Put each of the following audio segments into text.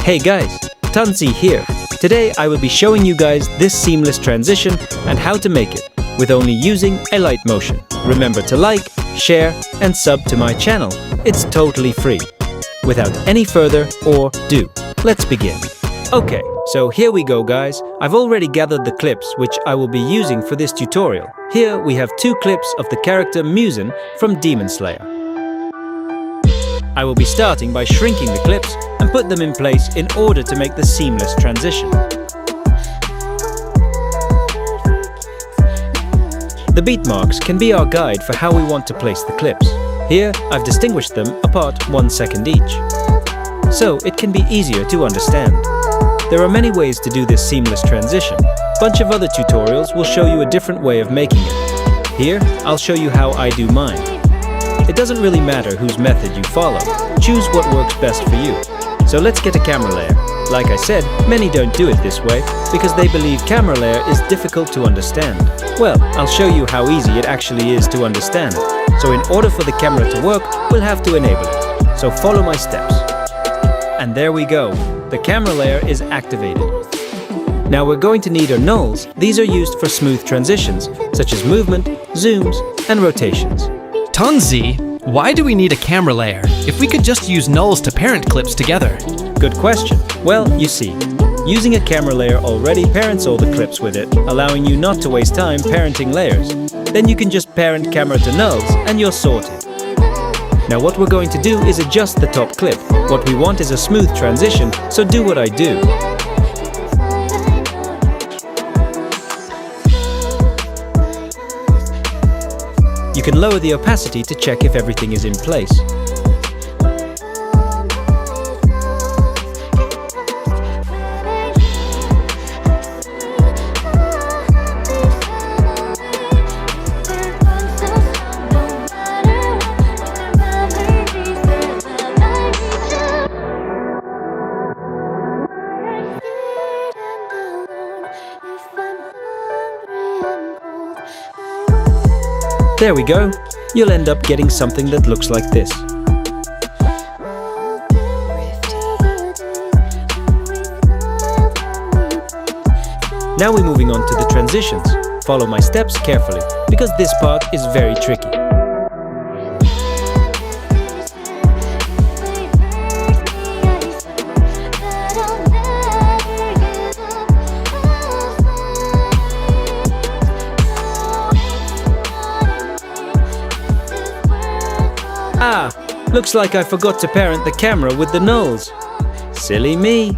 Hey guys, TxnZee here. Today I will be showing you guys this seamless transition and how to make it with only using Alight Motion. Remember to like, share and sub to my channel. It's totally free. Without any further ado, let's begin. Okay, so here we go guys. I've already gathered the clips which I will be using for this tutorial. Here we have 2 clips of the character Musen from Demon Slayer. I will be starting by shrinking the clips and put them in place in order to make the seamless transition. The beat marks can be our guide for how we want to place the clips. Here, I've distinguished them apart 1 second each, so it can be easier to understand. There are many ways to do this seamless transition. A bunch of other tutorials will show you a different way of making it. Here, I'll show you how I do mine. It doesn't really matter whose method you follow. Choose what works best for you. So let's get a camera layer. Like I said, many don't do it this way because they believe camera layer is difficult to understand. Well, I'll show you how easy it actually is to understand. So in order for the camera to work, we'll have to enable it. So follow my steps. And there we go. The camera layer is activated. Now we're going to need our nulls. These are used for smooth transitions, such as movement, zooms, and rotations. TxnZee, why do we need a camera layer if we could just use nulls to parent clips together? Good question. Well, you see, using a camera layer already parents all the clips with it, allowing you not to waste time parenting layers. Then you can just parent camera to nulls and you're sorted. Now what we're going to do is adjust the top clip. What we want is a smooth transition, so do what I do. You can lower the opacity to check if everything is in place. There we go. You'll end up getting something that looks like this. Now we're moving on to the transitions. Follow my steps carefully, because this part is very tricky. Ah, looks like I forgot to parent the camera with the nulls. Silly me.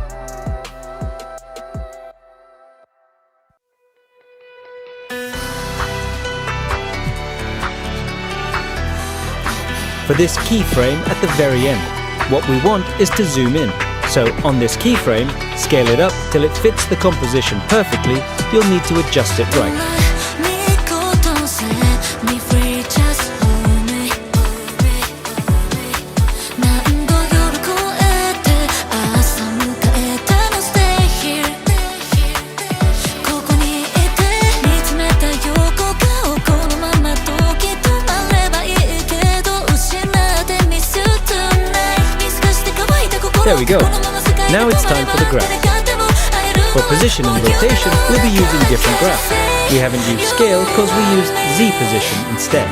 For this keyframe at the very end, what we want is to zoom in. So on this keyframe, scale it up till it fits the composition perfectly. You'll need to adjust it right. There we go. Now it's time for the graph. For position and rotation, we'll be using different graphs. We haven't used scale because we used Z position instead.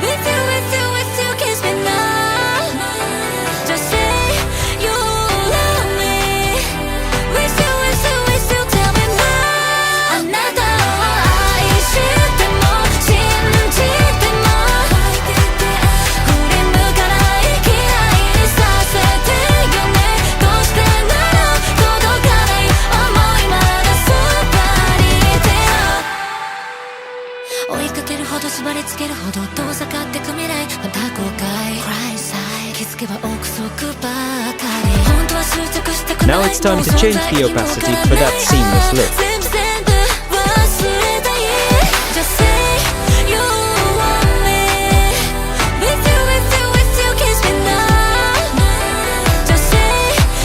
Now it's time to change the opacity for that seamless look.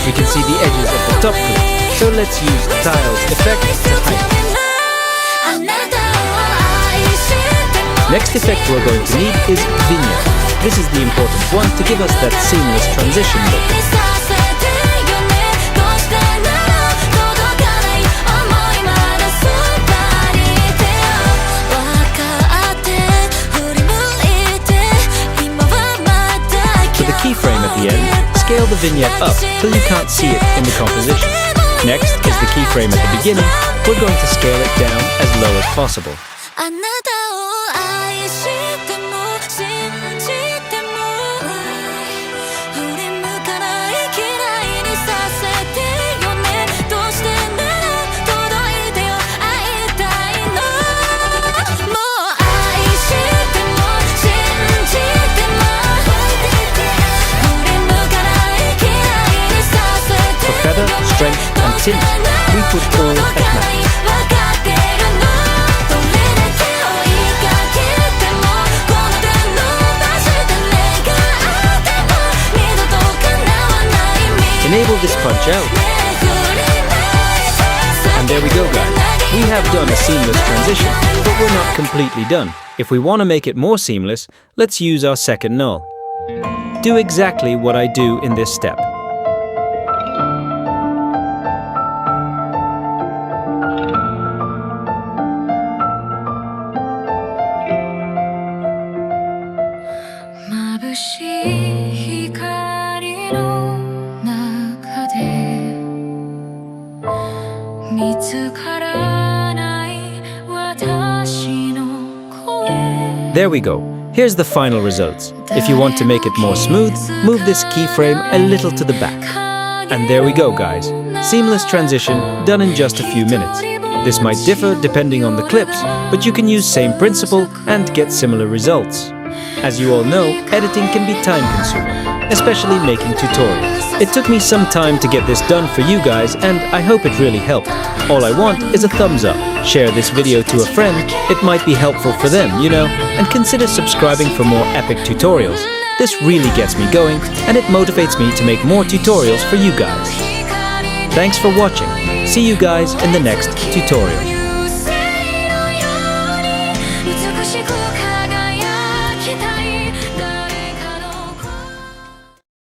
We can see the edges of the top clip, so let's use Tiles Effect to heighten. Next effect we're going to need is Vignette. This is the important one to give us that seamless transition look. scale the vignette up till you can't see it in the composition. Next is the keyframe at the beginning. We're going to scale it down as low as possible. Strength and tint, we put all at max. Enable this punch out. And there we go, guys. We have done a seamless transition, but we're not completely done. If we want to make it more seamless, let's use our second null. Do exactly what I do in this step. There we go. Here's the final results. If you want to make it more smooth, move this keyframe a little to the back. And there we go, guys. Seamless transition done in just a few minutes. This might differ depending on the clips, but you can use same principle and get similar results. As you all know, editing can be time-consuming, especially making tutorials. It took me some time to get this done for you guys, and I hope it really helped. All I want is a thumbs up. Share this video to a friend, it might be helpful for them, you know, and consider subscribing for more epic tutorials. This really gets me going, and it motivates me to make more tutorials for you guys. Thanks for watching. See you guys in the next tutorial.